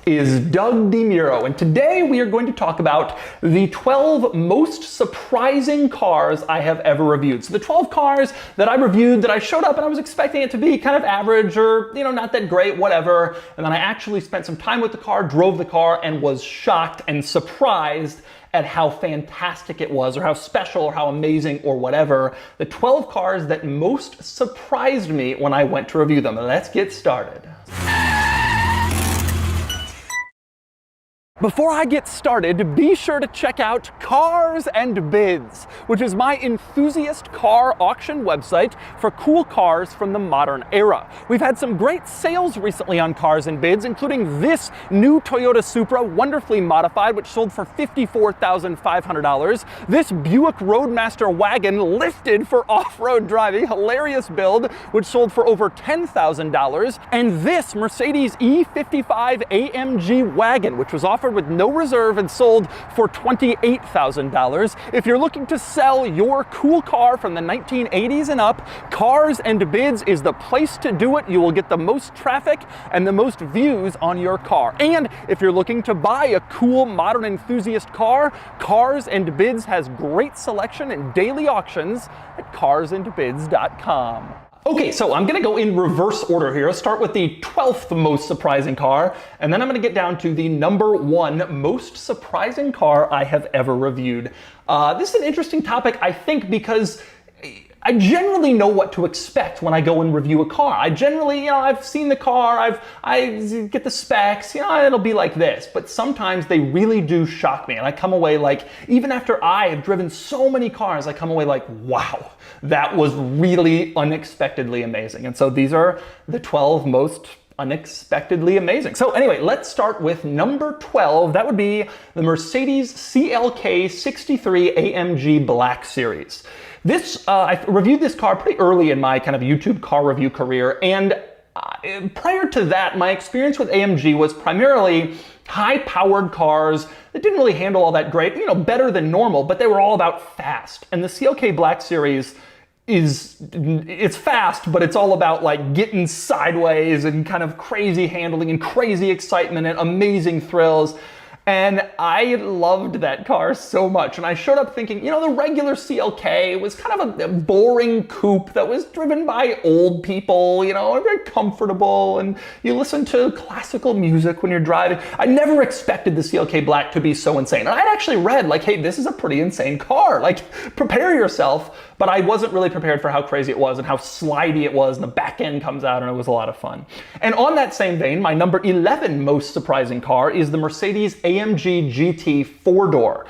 is Doug DeMuro, and today we are going to talk about the 12 most surprising cars I have ever reviewed. So the 12 cars that I reviewed that I showed up and I was expecting it to be kind of average or, not that great, whatever, and then I actually spent some time with the car, drove the car, and was shocked and surprised at how fantastic it was, or how special, or how amazing, or whatever. The 12 cars that most surprised me when I went to review them. Let's get started. Before I get started, be sure to check out Cars and Bids, which is my enthusiast car auction website for cool cars from the modern era. We've had some great sales recently on Cars and Bids, including this new Toyota Supra, wonderfully modified, which sold for $54,500. This Buick Roadmaster wagon lifted for off-road driving, hilarious build, which sold for over $10,000. And this Mercedes E55 AMG wagon, which was offered with no reserve and sold for $28,000. If you're looking to sell your cool car from the 1980s and up, Cars and Bids is the place to do it. You will get the most traffic and the most views on your car. And if you're looking to buy a cool modern enthusiast car, Cars and Bids has great selection and daily auctions at carsandbids.com. Okay, so I'm gonna go in reverse order here. I'll start with the 12th most surprising car, and then I'm gonna get down to the number 1 most surprising car I have ever reviewed. This is an interesting topic, I think, because I generally know what to expect when I go and review a car. I generally, I've seen the car, I get the specs, it'll be like this. But sometimes they really do shock me, and I come away like, even after I have driven so many cars, I come away like, wow, that was really unexpectedly amazing. And so these are the 12 most unexpectedly amazing. So anyway, let's start with number 12. That would be the Mercedes CLK 63 AMG Black Series. I reviewed this car pretty early in my kind of YouTube car review career, and prior to that, my experience with AMG was primarily high-powered cars that didn't really handle all that great, better than normal, but they were all about fast. And the CLK Black Series it's fast, but it's all about like getting sideways and kind of crazy handling and crazy excitement and amazing thrills. And I loved that car so much. And I showed up thinking, the regular CLK was kind of a boring coupe that was driven by old people, very comfortable, and you listen to classical music when you're driving. I never expected the CLK Black to be so insane. And I'd actually read like, hey, this is a pretty insane car. Like, prepare yourself. But I wasn't really prepared for how crazy it was and how slidey it was, and the back end comes out, and it was a lot of fun. And on that same vein, my number 11 most surprising car is the Mercedes AMG GT 4-door.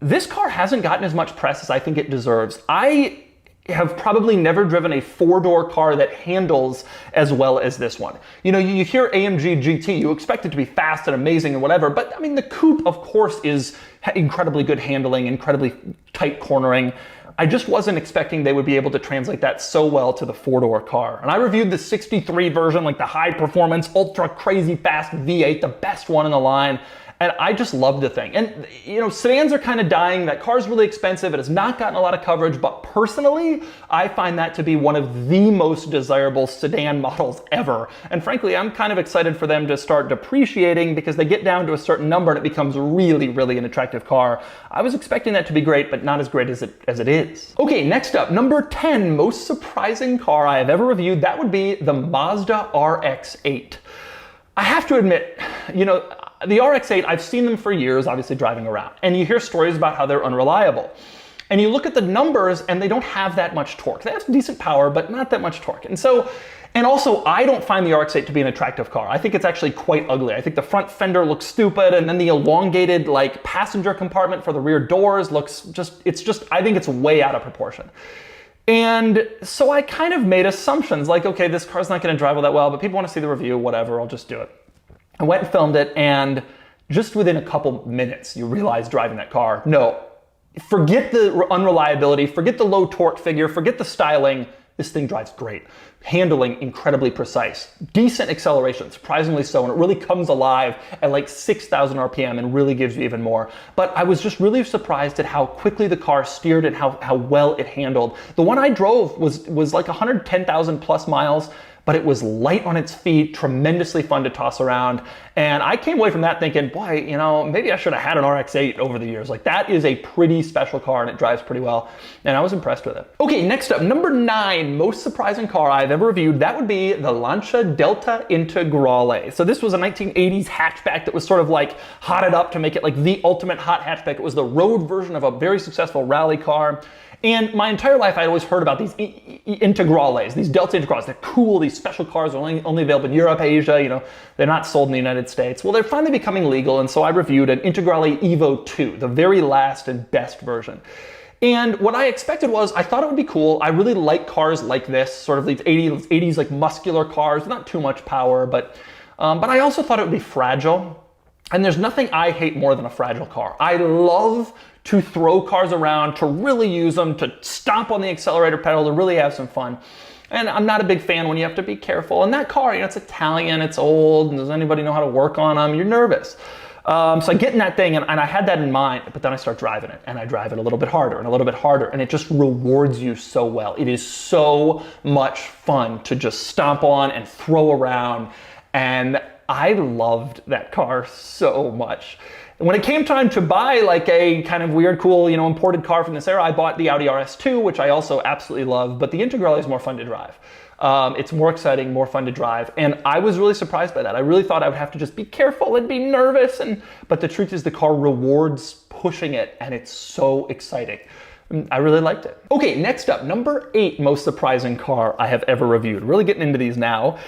This car hasn't gotten as much press as I think it deserves. I have probably never driven a 4-door car that handles as well as this one. You hear AMG GT, you expect it to be fast and amazing and whatever, but I mean, the coupe, of course, is incredibly good handling, incredibly tight cornering. I just wasn't expecting they would be able to translate that so well to the 4-door car. And I reviewed the 63 version, like the high performance, ultra crazy fast V8, the best one in the line. And I just loved the thing. And, sedans are kind of dying. That car's really expensive. It has not gotten a lot of coverage. But personally, I find that to be one of the most desirable sedan models ever. And frankly, I'm kind of excited for them to start depreciating because they get down to a certain number and it becomes really, really an attractive car. I was expecting that to be great, but not as great as it is. Okay, next up, number 10 most surprising car I have ever reviewed. That would be the Mazda RX-8. I have to admit, the RX-8, I've seen them for years, obviously driving around, and you hear stories about how they're unreliable. And you look at the numbers and they don't have that much torque. They have decent power, but not that much torque. And also, I don't find the RX-8 to be an attractive car. I think it's actually quite ugly. I think the front fender looks stupid, and then the elongated passenger compartment for the rear doors looks I think it's way out of proportion. And so I kind of made assumptions like, okay, this car's not gonna drive all that well, but people wanna see the review, whatever, I'll just do it. I went and filmed it, and just within a couple minutes, you realize driving that car, no, forget the unreliability, forget the low torque figure, forget the styling, this thing drives great. Handling incredibly precise, decent acceleration, surprisingly so, and it really comes alive at like 6,000 RPM and really gives you even more. But I was just really surprised at how quickly the car steered and how well it handled. The one I drove was like 110,000 plus miles, but it was light on its feet, tremendously fun to toss around. And I came away from that thinking, boy, you know, maybe I should have had an RX-8 over the years. Like, that is a pretty special car and it drives pretty well. And I was impressed with it. Okay, next up, number 9, most surprising car I've ever reviewed. That would be the Lancia Delta Integrale. So this was a 1980s hatchback that was sort of like hotted up to make it like the ultimate hot hatchback. It was the road version of a very successful rally car. And my entire life, I'd always heard about these Integrales, these Delta Integrales. They're cool. These special cars are only available in Europe, Asia. You know, they're not sold in the United States. Well, they're finally becoming legal, and so I reviewed an Integrale Evo 2, the very last and best version. And what I expected was, I thought it would be cool. I really like cars like this, sort of these 80s like muscular cars, not too much power, but I also thought it would be fragile. And there's nothing I hate more than a fragile car. I love to throw cars around, to really use them, to stomp on the accelerator pedal, to really have some fun. And I'm not a big fan when you have to be careful. And that car, you know, it's Italian, it's old, and does anybody know how to work on them? You're nervous. So I get in that thing, and I had that in mind, but then I start driving it, and I drive it a little bit harder and a little bit harder, and it just rewards you so well. It is so much fun to just stomp on and throw around, and I loved that car so much. When it came time to buy like a kind of weird, cool, you know, imported car from this era, I bought the Audi RS2, which I also absolutely love, but the Integrale is more fun to drive. It's more exciting, more fun to drive, and I was really surprised by that. I really thought I would have to just be careful and be nervous, but the truth is the car rewards pushing it, and it's so exciting. I really liked it. Okay, next up, number 8 most surprising car I have ever reviewed. Really getting into these now.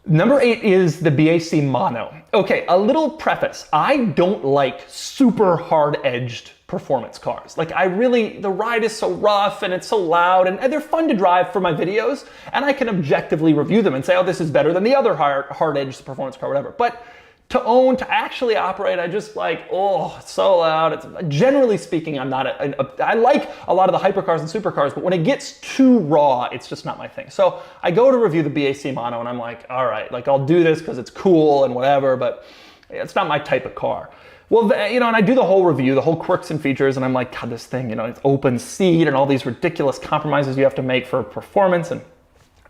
Number 8 is the BAC Mono. Okay, a little preface. I don't like super hard-edged performance cars. Like, the ride is so rough and it's so loud, and they're fun to drive for my videos, and I can objectively review them and say, oh, this is better than the other hard-edged performance car, whatever. But to actually operate, I just like, oh, it's so loud. Generally speaking, I'm not I like a lot of the hypercars and supercars, but when it gets too raw, it's just not my thing. So I go to review the BAC Mono, and I'm like, all right, like, I'll do this because it's cool and whatever, but it's not my type of car. Well, you know, and I do the whole review, the whole quirks and features, and I'm like, God, this thing, you know, it's open seat and all these ridiculous compromises you have to make for performance. And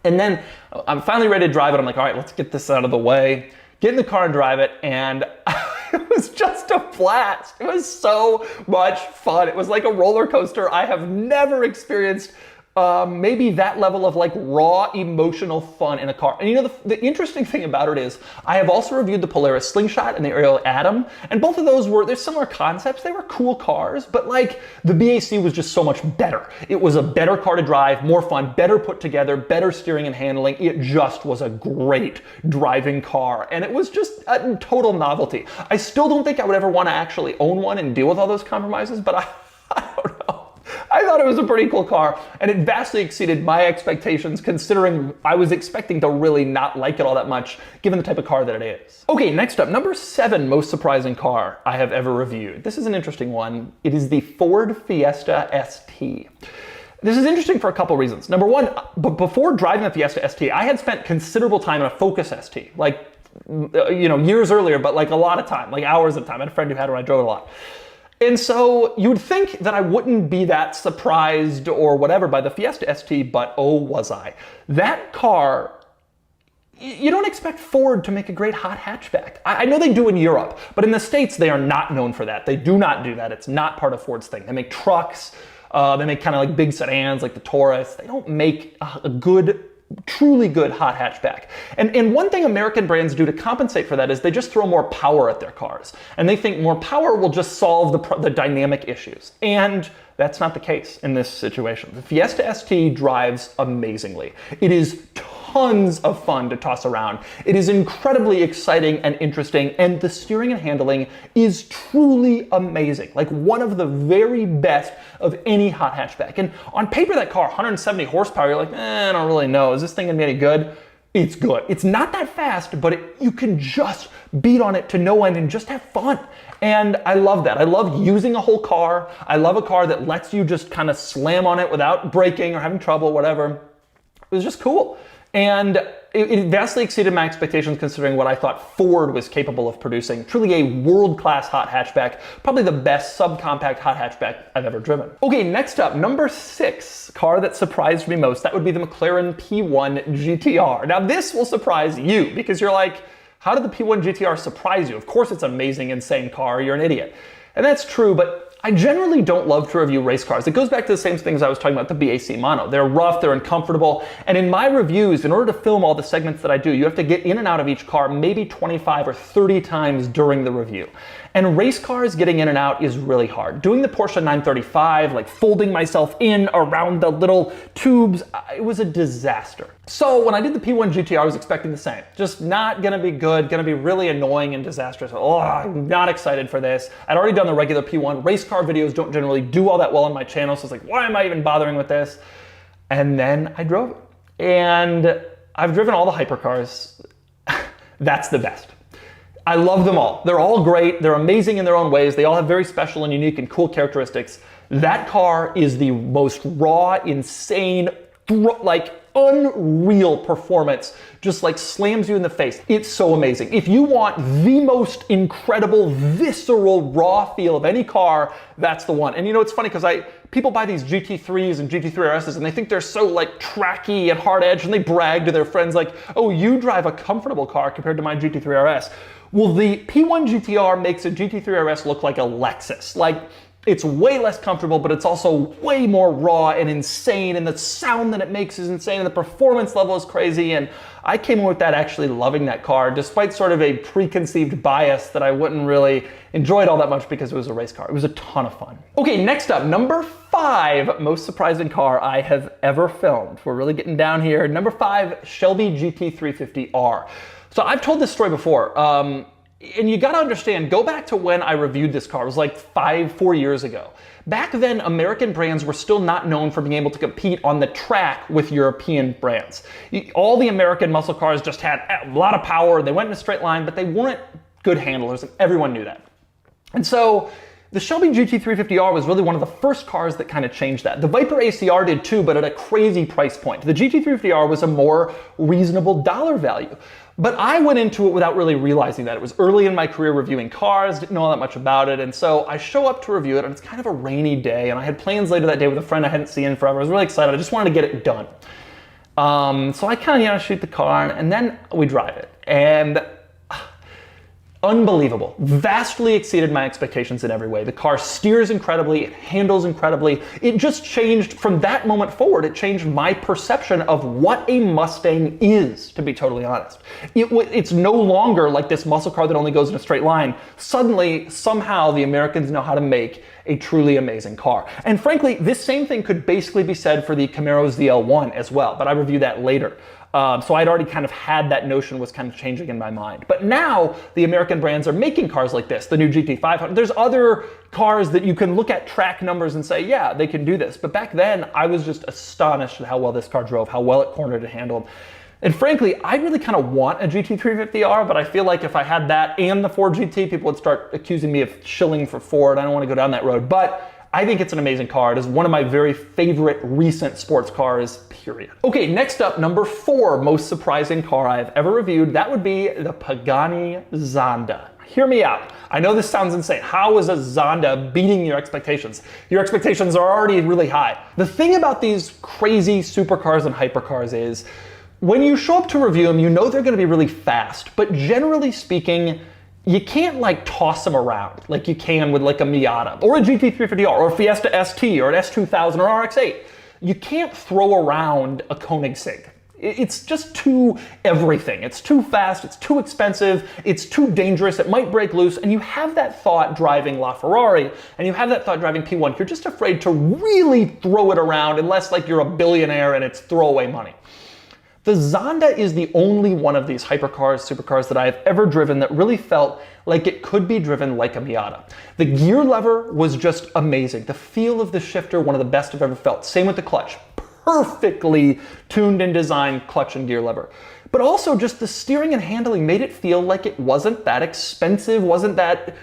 then I'm finally ready to drive it. I'm like, all right, let's get this out of the way. Get in the car and drive it, and it was just a blast. It was so much fun. It was like a roller coaster. I have never experienced maybe that level of like raw emotional fun in a car. And you know, the interesting thing about it is I have also reviewed the Polaris Slingshot and the Ariel Atom, and both of those they're similar concepts. They were cool cars, but like the BAC was just so much better. It was a better car to drive, more fun, better put together, better steering and handling. It just was a great driving car, and it was just a total novelty. I still don't think I would ever want to actually own one and deal with all those compromises, but I don't know. I thought it was a pretty cool car, and it vastly exceeded my expectations, considering I was expecting to really not like it all that much, given the type of car that it is. Okay, next up, number 7 most surprising car I have ever reviewed. This is an interesting one. It is the Ford Fiesta ST. This is interesting for a couple reasons. Number one, before driving the Fiesta ST, I had spent considerable time in a Focus ST, like, you know, years earlier, but like a lot of time, like hours of time. I had a friend who had one, I drove it a lot. And so you would think that I wouldn't be that surprised or whatever by the Fiesta ST, but oh was I. That car, you don't expect Ford to make a great hot hatchback. I know they do in Europe, but in the States they are not known for that. They do not do that. It's not part of Ford's thing. They make trucks, they make kind of like big sedans like the Taurus. They don't make a good, truly good hot hatchback. And one thing American brands do to compensate for that is they just throw more power at their cars. And they think more power will just solve the dynamic issues. And that's not the case in this situation. The Fiesta ST drives amazingly. It is tons of fun to toss around. It is incredibly exciting and interesting, and the steering and handling is truly amazing. Like one of the very best of any hot hatchback. And on paper, that car, 170 horsepower, you're like, I don't really know. Is this thing gonna be any good? It's good. It's not that fast, but you can just beat on it to no end and just have fun. And I love that. I love using a whole car. I love a car that lets you just kind of slam on it without braking or having trouble, whatever. It was just cool. And it vastly exceeded my expectations considering what I thought Ford was capable of producing. Truly a world-class hot hatchback, probably the best subcompact hot hatchback I've ever driven. Okay, next up, number 6 car that surprised me most, that would be the McLaren P1 GTR. Now this will surprise you because you're like, how did the P1 GTR surprise you? Of course it's an amazing, insane car, you're an idiot. And that's true, but I generally don't love to review race cars. It goes back to the same things I was talking about the BAC Mono. They're rough, they're uncomfortable, and in my reviews, in order to film all the segments that I do, you have to get in and out of each car maybe 25 or 30 times during the review. And race cars, getting in and out is really hard. Doing the Porsche 935, like folding myself in around the little tubes, it was a disaster. So when I did the P1 GTR, I was expecting the same. Just not gonna be good, gonna be really annoying and disastrous. Oh, I'm not excited for this. I'd already done the regular P1. Race car videos don't generally do all that well on my channel, so it's like, why am I even bothering with this? And then I drove it. And I've driven all the hypercars. That's the best. I love them all. They're all great. They're amazing in their own ways. They all have very special and unique and cool characteristics. That car is the most raw, insane, like unreal performance, just like slams you in the face. It's so amazing. If you want the most incredible, visceral, raw feel of any car, that's the one. And you know, it's funny because people buy these GT3s and GT3 RSs and they think they're so like tracky and hard edge, and they brag to their friends like, oh, you drive a comfortable car compared to my GT3 RS. Well, the P1 GTR makes a GT3 RS look like a Lexus. Like, it's way less comfortable, but it's also way more raw and insane, and the sound that it makes is insane, and the performance level is crazy, and I came in with that actually loving that car, despite sort of a preconceived bias that I wouldn't really enjoy it all that much because it was a race car. It was a ton of fun. Okay, next up, number 5 most surprising car I have ever filmed. We're really getting down here. Number 5, Shelby GT350R. So I've told this story before, and you gotta understand, go back to when I reviewed this car. It was like 4 years ago. Back then, American brands were still not known for being able to compete on the track with European brands. All the American muscle cars just had a lot of power, they went in a straight line, but they weren't good handlers, and everyone knew that. And so, the Shelby GT350R was really one of the first cars that kind of changed that. The Viper ACR did too, but at a crazy price point. The GT350R was a more reasonable dollar value. But I went into it without really realizing that. It was early in my career reviewing cars, didn't know all that much about it, and so I show up to review it, and it's kind of a rainy day, and I had plans later that day with a friend I hadn't seen in forever. I was really excited. I just wanted to get it done. So I kind of, shoot the car, and then we drive it. And unbelievable. Vastly exceeded my expectations in every way. The car steers incredibly, it handles incredibly. It just changed from that moment forward. It changed my perception of what a Mustang is, to be totally honest. It's no longer like this muscle car that only goes in a straight line. Suddenly, somehow, the Americans know how to make a truly amazing car. And frankly, this same thing could basically be said for the Camaro ZL1 as well, but I review that later. So I'd already kind of had that notion was kind of changing in my mind. But now the American brands are making cars like this, the new GT500. There's other cars that you can look at track numbers and say, yeah, they can do this. But back then, I was just astonished at how well this car drove, how well it cornered and handled. And frankly, I really kind of want a GT350R, but I feel like if I had that and the Ford GT, people would start accusing me of shilling for Ford. I don't want to go down that road. But I think it's an amazing car. It is one of my very favorite recent sports cars, period. Okay, next up, number 4 most surprising car I've ever reviewed. That would be the Pagani Zonda. Hear me out. I know this sounds insane. How is a Zonda beating your expectations? Your expectations are already really high. The thing about these crazy supercars and hypercars is when you show up to review them, you know they're going to be really fast, but generally speaking, you can't like toss them around like you can with like a Miata or a GT350R or a Fiesta ST or an S2000 or RX-8. You can't throw around a Koenigsegg. It's just too everything. It's too fast, it's too expensive, it's too dangerous, it might break loose, and you have that thought driving LaFerrari, and you have that thought driving P1. You're just afraid to really throw it around unless like you're a billionaire and it's throwaway money. The Zonda is the only one of these hypercars, supercars that I have ever driven that really felt like it could be driven like a Miata. The gear lever was just amazing. The feel of the shifter, one of the best I've ever felt. Same with the clutch. Perfectly tuned and designed clutch and gear lever. but also just the steering and handling made it feel like it wasn't that expensive, wasn't that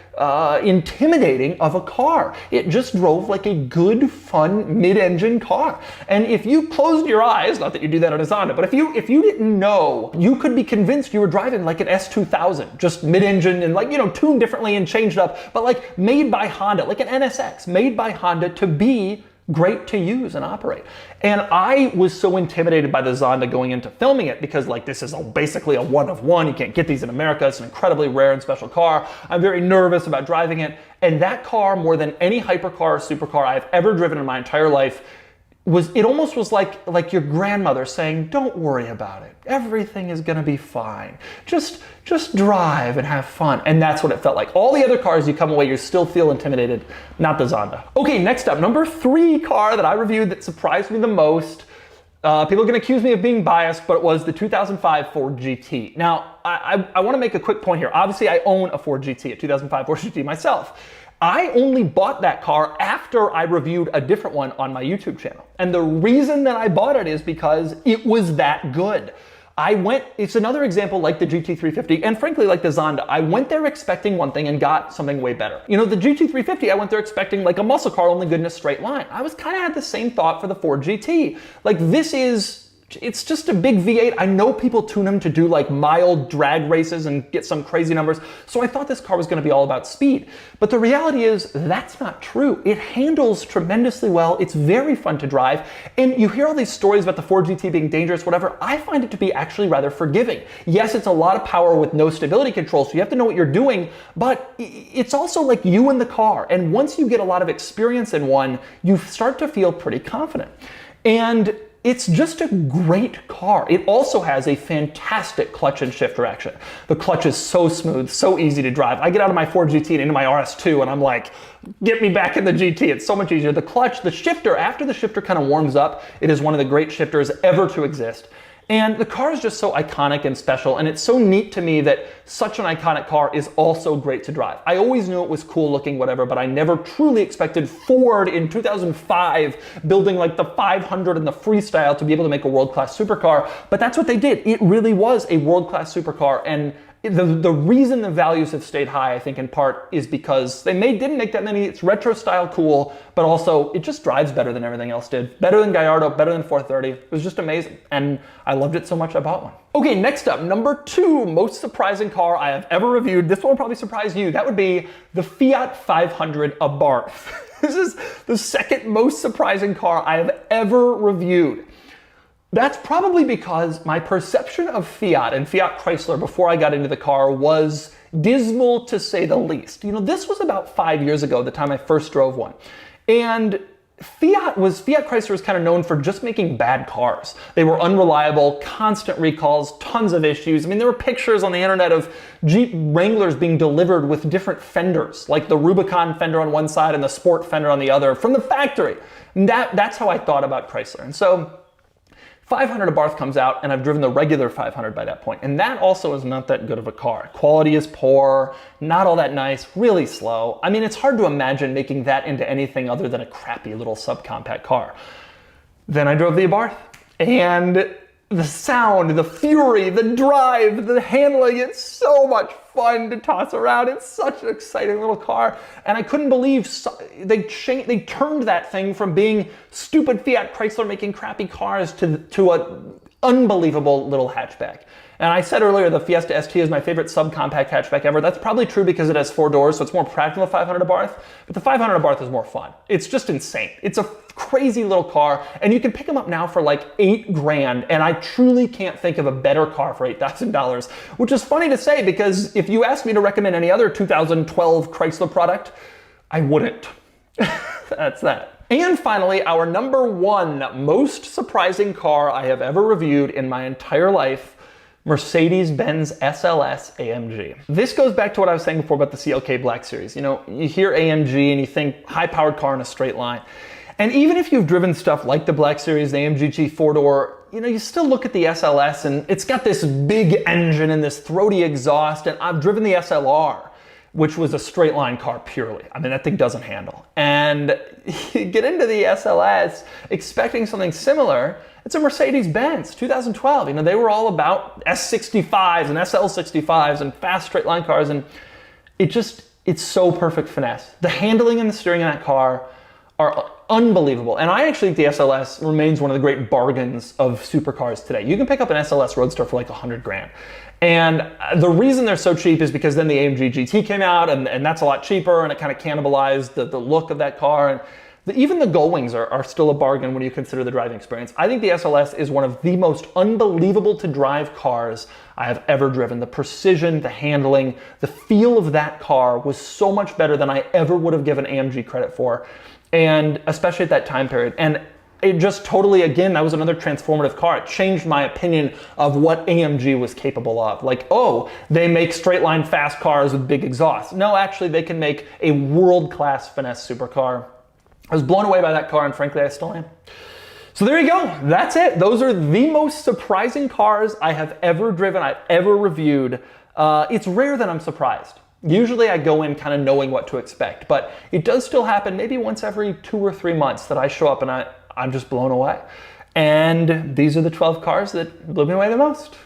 intimidating of a car. It just drove like a good, fun mid-engine car. And if you closed your eyes, not that you do that on a Zonda, but if you didn't know, you could be convinced you were driving like an S2000, just mid-engine and like, you know, tuned differently and changed up, but like made by Honda, like an NSX, made by Honda to be great to use and operate. And I was so intimidated by the Zonda going into filming it because like this is basically a one of one. You can't get these in America. It's an incredibly rare and special car. I'm very nervous about driving it. And that car, more than any hypercar or supercar I've ever driven in my entire life, it almost was like your grandmother saying, don't worry about it. Everything is gonna be fine. Just drive and have fun. And that's what it felt like. All the other cars, you come away, you still feel intimidated, not the Zonda. Okay, next up, number 3 car that I reviewed that surprised me the most. People are gonna accuse me of being biased, but it was the 2005 Ford GT. Now, I wanna make a quick point here. Obviously, I own a Ford GT, a 2005 Ford GT myself. I only bought that car after I reviewed a different one on my YouTube channel. And the reason that I bought it is because it was that good. It's another example like the GT350 and frankly like the Zonda. I went there expecting one thing and got something way better. You know, the GT350, I went there expecting like a muscle car only good in a straight line. I was kind of had the same thought for the Ford GT. Like it's just a big V8. I know people tune them to do like mild drag races and get some crazy numbers. So I thought this car was going to be all about speed. But the reality is that's not true. It handles tremendously well. It's very fun to drive. And you hear all these stories about the Ford GT being dangerous, whatever. I find it to be actually rather forgiving. Yes, it's a lot of power with no stability control, so you have to know what you're doing, but it's also like you in the car. And once you get a lot of experience in one, you start to feel pretty confident. And it's just a great car. It also has a fantastic clutch and shifter action. The clutch is so smooth, so easy to drive. I get out of my Ford GT and into my RS2 and I'm like, get me back in the GT. It's so much easier. The clutch, the shifter, after the shifter kind of warms up, it is one of the great shifters ever to exist. And the car is just so iconic and special, and it's so neat to me that such an iconic car is also great to drive. I always knew it was cool looking, whatever, but I never truly expected Ford in 2005 building like the 500 and the Freestyle to be able to make a world-class supercar, but that's what they did. It really was a world-class supercar, and the reason the values have stayed high, I think in part, is because they didn't make that many. It's retro style cool, but also it just drives better than everything else did. Better than Gallardo, better than 430. It was just amazing. And I loved it so much I bought one. Okay, next up, number 2 most surprising car I have ever reviewed. This one will probably surprise you. That would be the Fiat 500 Abarth. This is the second most surprising car I have ever reviewed. That's probably because my perception of Fiat and Fiat Chrysler before I got into the car was dismal to say the least. You know, this was about 5 years ago, the time I first drove one. And Fiat Chrysler was kind of known for just making bad cars. They were unreliable, constant recalls, tons of issues. I mean, there were pictures on the internet of Jeep Wranglers being delivered with different fenders, like the Rubicon fender on one side and the Sport fender on the other from the factory. And that's how I thought about Chrysler. And so 500 Abarth comes out, and I've driven the regular 500 by that point, and that also is not that good of a car. Quality is poor, not all that nice, really slow. I mean, it's hard to imagine making that into anything other than a crappy little subcompact car. Then I drove the Abarth, and the sound, the fury, the drive, the handling, it's so much fun to toss around. It's such an exciting little car. And I couldn't believe they turned that thing from being stupid Fiat Chrysler making crappy cars to an unbelievable little hatchback. And I said earlier the Fiesta ST is my favorite subcompact hatchback ever. That's probably true because it has 4 doors, so it's more practical than the 500 Abarth. But the 500 Abarth is more fun. It's just insane. It's a crazy little car, and you can pick them up now for like $8,000, and I truly can't think of a better car for $8,000, which is funny to say because if you asked me to recommend any other 2012 Chrysler product, I wouldn't. That's that. And finally, our number 1 most surprising car I have ever reviewed in my entire life, Mercedes-Benz SLS AMG. This goes back to what I was saying before about the CLK Black Series. You know, you hear AMG and you think high-powered car in a straight line. And even if you've driven stuff like the Black Series, the AMG G 4-door, you know, you still look at the SLS and it's got this big engine and this throaty exhaust, and I've driven the SLR. which was a straight line car purely. I mean, that thing doesn't handle. And you get into the SLS expecting something similar. It's a Mercedes-Benz, 2012. You know, they were all about S65s and SL65s and fast straight line cars, and it's so perfect finesse. The handling and the steering in that car are unbelievable. And I actually think the SLS remains one of the great bargains of supercars today. You can pick up an SLS Roadster for like 100 grand. And the reason they're so cheap is because then the AMG GT came out, and that's a lot cheaper, and it kind of cannibalized the look of that car. And even the Gullwings are still a bargain when you consider the driving experience. I think the SLS is one of the most unbelievable to drive cars I have ever driven. The precision, the handling, the feel of that car was so much better than I ever would have given AMG credit for. And especially at that time period. And it just totally, again, that was another transformative car. It changed my opinion of what AMG was capable of. Like, oh, they make straight line fast cars with big exhaust. No, actually, they can make a world-class finesse supercar. I was blown away by that car, and frankly, I still am. So there you go. That's it. Those are the most surprising cars I have ever driven, I've ever reviewed. It's rare that I'm surprised. Usually I go in kind of knowing what to expect, but it does still happen maybe once every 2 or 3 months that I show up and I'm just blown away. And these are the 12 cars that blew me away the most.